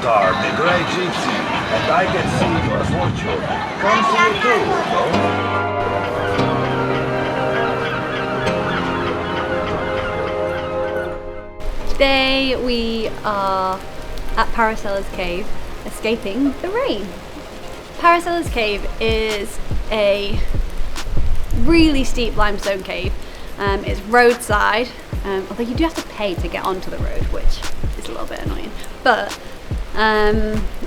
are the Great Gypsy, and I can see your fortune. Come see it too, no? Today we are at Paracella's Cave, escaping the rain. Paracella's Cave is a really steep limestone cave. It's roadside, although you do have to pay to get onto the road, which is a little bit annoying, but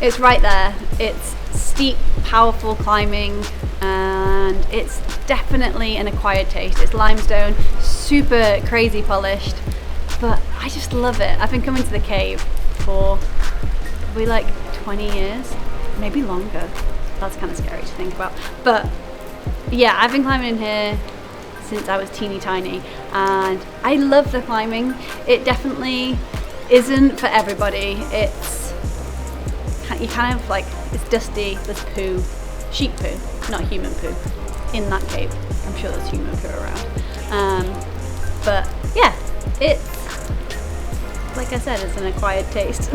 it's right there. It's steep, powerful climbing, and it's definitely an acquired taste. It's limestone, super crazy polished, but I just love it. I've been coming to the cave for probably like 20 years, maybe longer. That's kind of scary to think about, but yeah, I've been climbing in here since I was teeny tiny, and I love the climbing. It definitely isn't for everybody. You kind of like, it's dusty, there's poo, sheep poo, not human poo, in that cave. I'm sure there's human poo around. But yeah, it's, like I said, it's an acquired taste.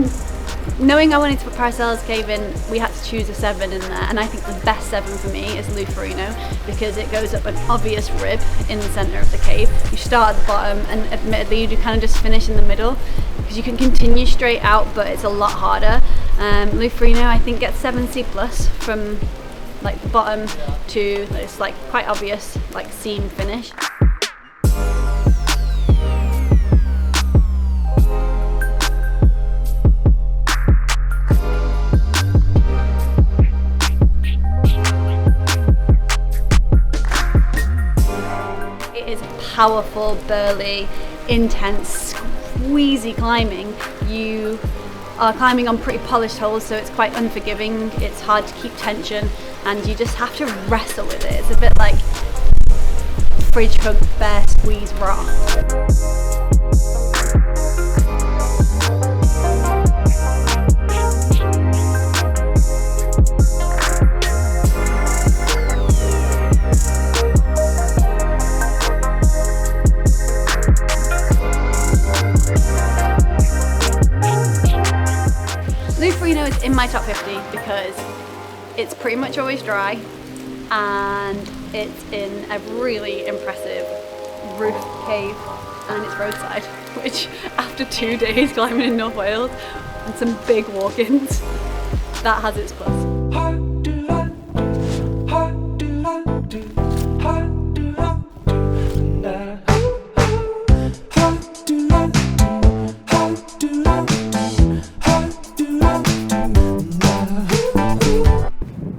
Knowing I wanted to put Paracella's Cave in, we had to choose a 7 in there, and I think the best 7 for me is Ferrino, because it goes up an obvious rib in the centre of the cave. You start at the bottom, and admittedly you kind of just finish in the middle, because you can continue straight out, but it's a lot harder. Ferrino, I think, gets 7C+, from like the bottom to this like quite obvious like seam finish. Powerful, burly, intense, squeezy climbing. You are climbing on pretty polished holes, so it's quite unforgiving. It's hard to keep tension, and you just have to wrestle with it. It's a bit like fridge hug, bear squeeze rock. Ferrino is in my top 50 because it's pretty much always dry, and it's in a really impressive roof cave, and it's roadside, which after 2 days climbing in North Wales and some big walk-ins, that has its plus.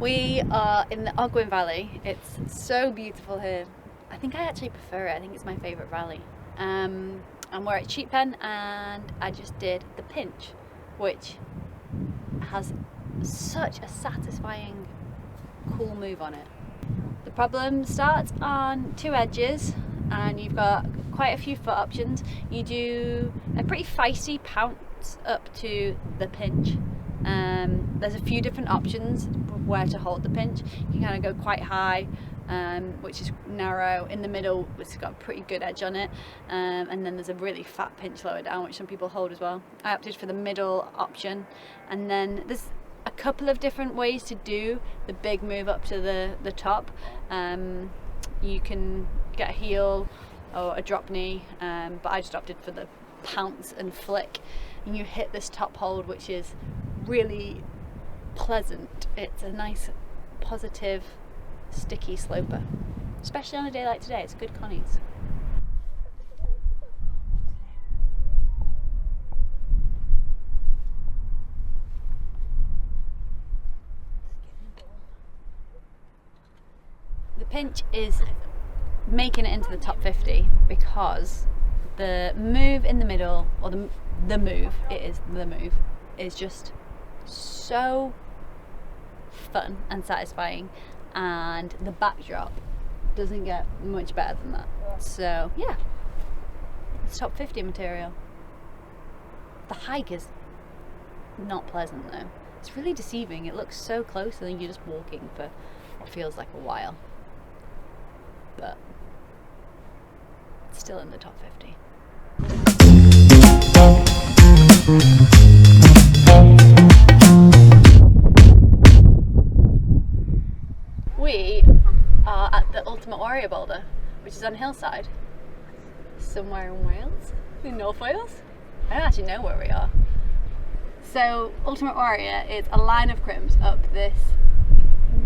We are in the O'Grady Valley. It's so beautiful here. I think I actually prefer it. I think it's my favourite valley. And we're at Sheep Pen, and I just did the pinch, which has such a satisfying, cool move on it. The problem starts on 2 edges, and you've got quite a few foot options. You do a pretty feisty pounce up to the pinch. There's a few different options where to hold the pinch. You can kind of go quite high, which is narrow, in the middle, which has got a pretty good edge on it, and then there's a really fat pinch lower down, which some people hold as well. I opted for the middle option, and then there's a couple of different ways to do the big move up to the top. You can get a heel or a drop knee, but I just opted for the pounce and flick, and you hit this top hold, which is really pleasant. It's a nice, positive, sticky sloper, especially on a day like today. It's good connies. The pinch is making it into the top 50 because the move in the middle, or the move is just so fun and satisfying, and the backdrop doesn't get much better than that. So yeah, it's top 50 material. The hike is not pleasant though. It's really deceiving. It looks so close, and then you're just walking for what feels like a while, but it's still in the top 50. on a hillside somewhere in Wales, in North Wales. I don't actually know where we are. So Ultimate Warrior is a line of crimps up this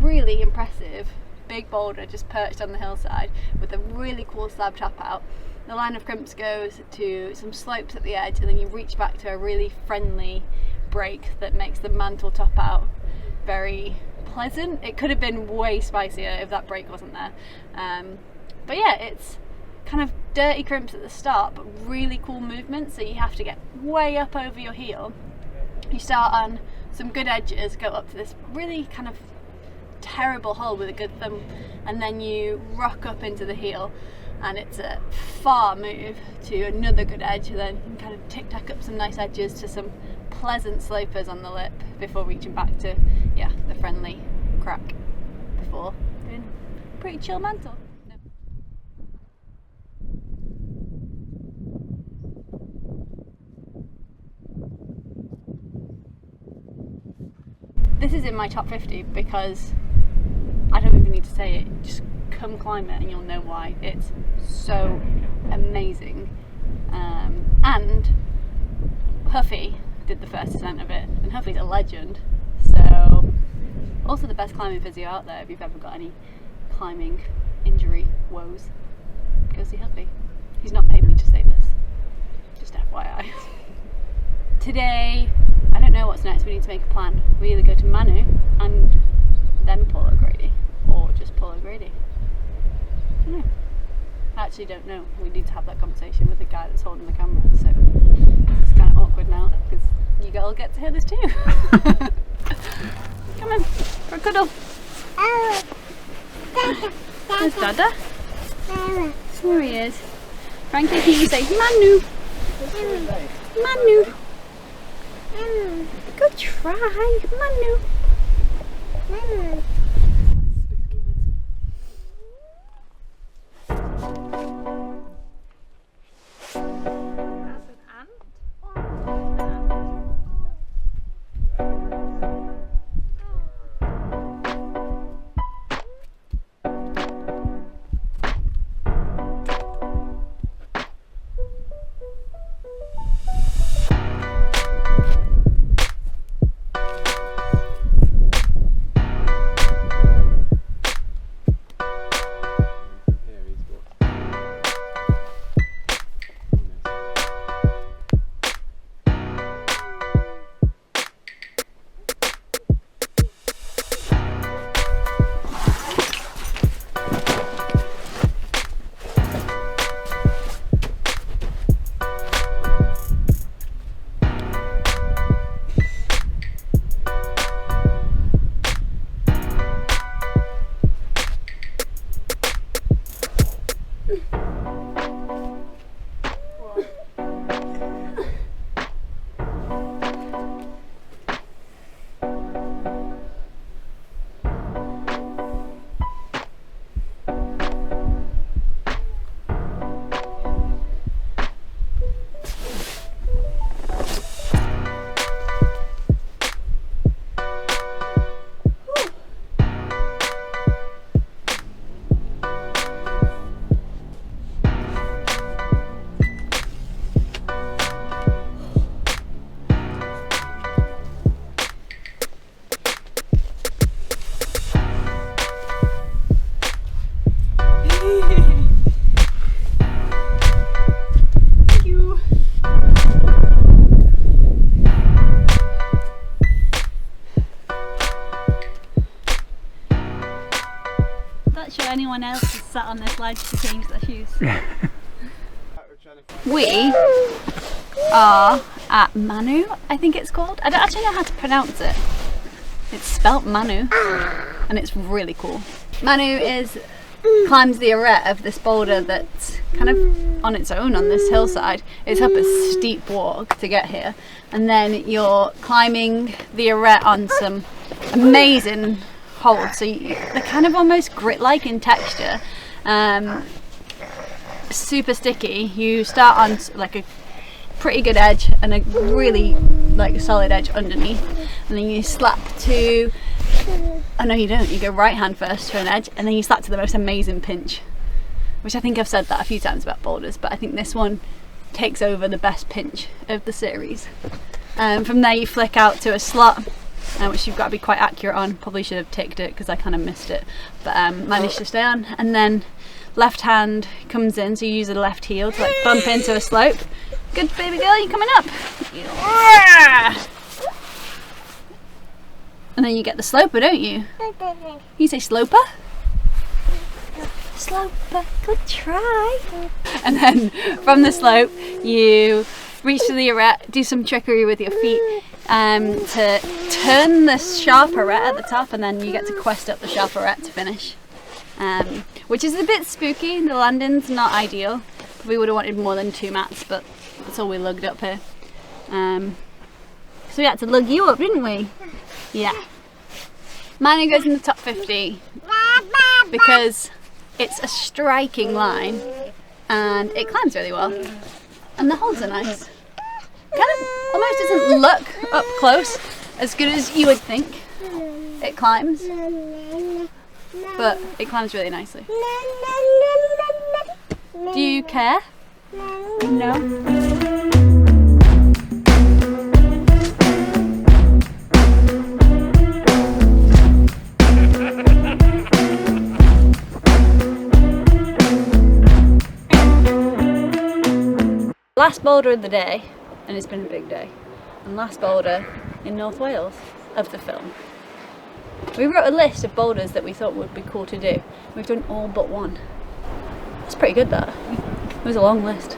really impressive big boulder just perched on the hillside with a really cool slab top out. The line of crimps goes to some slopes at the edge, and then you reach back to a really friendly break that makes the mantle top out very pleasant. It could have been way spicier if that break wasn't there. But yeah, it's kind of dirty crimps at the start, but really cool movement, so you have to get way up over your heel. You start on some good edges, go up to this really kind of terrible hole with a good thumb, and then you rock up into the heel, and it's a far move to another good edge, and then you can kind of tic-tac up some nice edges to some pleasant slopers on the lip before reaching back to, yeah, the friendly crack before doing a pretty chill mantle. This is in my top 50 because I don't even need to say it, just come climb it and you'll know why. It's so amazing. And Huffy did the first ascent of it, and Huffy's a legend, so also the best climbing physio out there. If you've ever got any climbing injury woes, go see Huffy. He's not paid me to say this, just FYI. Today, I don't know what's next. We need to make a plan. We either go to Manou and then pull O'Grady, or just pull O'Grady. I don't know. I actually don't know. We need to have that conversation with the guy that's holding the camera, so it's kind of awkward now because you all get to hear this too. Come on, for a cuddle. There's Dada. There he is. Frankie, can you say Manou? Manou. Good try, Manou. Anyone else is sat on this ledge to change their shoes. We are at Manou, I think it's called. I don't actually know how to pronounce it. It's spelt Manou, and it's really cool. Manou climbs the arête of this boulder that's kind of on its own on this hillside. It's up a steep walk to get here, and then you're climbing the arête on some amazing hold, so they're kind of almost grit-like in texture, super sticky. You start on like a pretty good edge and a really like solid edge underneath, and then you slap to, oh no you don't, you go right hand first to an edge, and then you slap to the most amazing pinch. which I think I've said that a few times about boulders, but I think this one takes over the best pinch of the series. From there you flick out to a slot, which you've got to be quite accurate on. Probably should have ticked it because I kind of missed it, but managed to stay on. And then left hand comes in, so you use the left heel to like bump into a slope. Good baby girl, you coming up. And then you get the sloper, don't you? You say sloper? Sloper, good try. And then from the slope you reach to the arete, do some trickery with your feet to turn the sharp arete at the top, and then you get to quest up the sharp arete to finish, which is a bit spooky. The landing's not ideal. We would have wanted more than 2 mats, but that's all we lugged up here. So we had to lug you up, didn't we? Yeah. Manou goes in the top 50 because it's a striking line and it climbs really well, and the holds are nice. Kind of almost doesn't look up close as good as you would think it climbs, but it climbs really nicely. Do you care? No? Last boulder of the day, and it's been a big day, and last boulder in North Wales of the film. We wrote a list of boulders that we thought would be cool to do. We've done all but one. That's pretty good, that. It was a long list.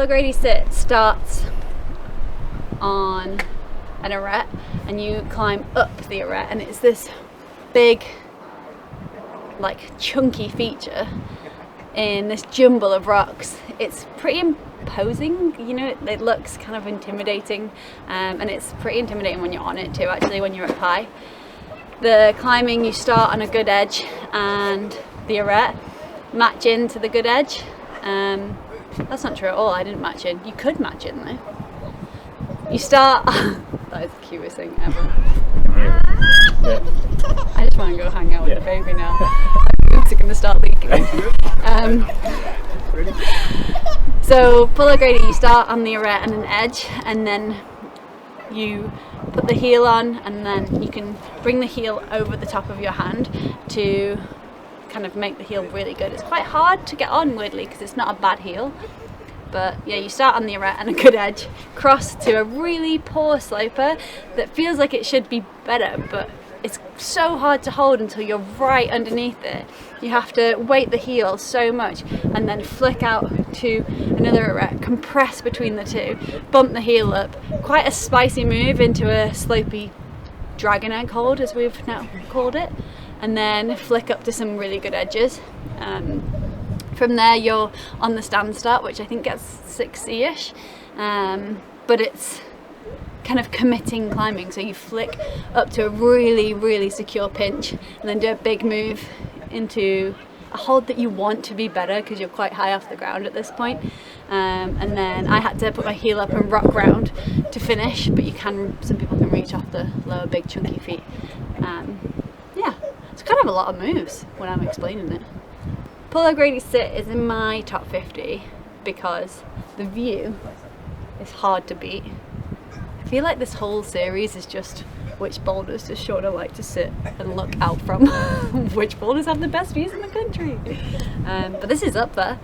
O'Grady sit starts on an arete and you climb up the arete, and it's this big, like, chunky feature in this jumble of rocks. It's pretty imposing, you know, it looks kind of intimidating, and it's pretty intimidating when you're on it too, actually, when you're up high. The climbing, you start on a good edge and the arete match into the good edge. That's not true at all, I didn't match in. You could match in though. You start, that is the cutest thing ever. I just want to go hang out with the baby now. My boots are going to start leaking. So full O'Grady, you start on the arete and an edge, and then you put the heel on, and then you can bring the heel over the top of your hand to kind of make the heel really good. It's quite hard to get on, weirdly, because it's not a bad heel. But yeah, you start on the arete and a good edge, cross to a really poor sloper that feels like it should be better, but it's so hard to hold until you're right underneath it. You have to weight the heel so much and then flick out to another arete, compress between the two, bump the heel up. Quite a spicy move into a slopey dragon egg hold, as we've now called it, and then flick up to some really good edges. From there you're on the stand start, which I think gets 60-ish, but it's kind of committing climbing, so you flick up to a really, really secure pinch and then do a big move into a hold that you want to be better because you're quite high off the ground at this point. And then I had to put my heel up and rock round to finish, but some people can reach off the lower big chunky feet. Yeah, it's kind of a lot of moves when I'm explaining it. Pull O'Grady sit is in my top 50 because the view is hard to beat. I feel like this whole series is just which boulders does Shauna like to sit and look out from, which boulders have the best views in the country. But this is up there.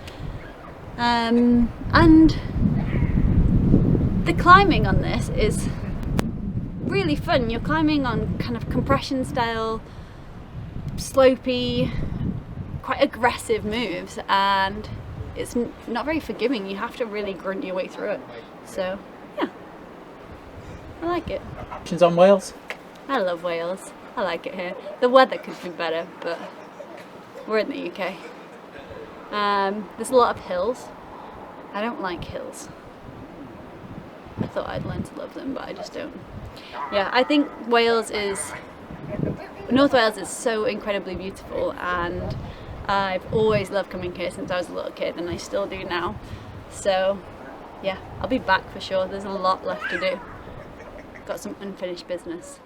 And the climbing on this is really fun. You're climbing on kind of compression style, slopey, quite aggressive moves, and it's not very forgiving. You have to really grunt your way through it. So yeah, I like it. Questions on Wales? I love Wales. I like it here. The weather could be better, but we're in the UK. There's a lot of hills. I don't like hills. I thought I'd learn to love them, but I just don't. Yeah, I think North Wales is so incredibly beautiful, and I've always loved coming here since I was a little kid, and I still do now. So yeah, I'll be back for sure. There's a lot left to do. Got some unfinished business.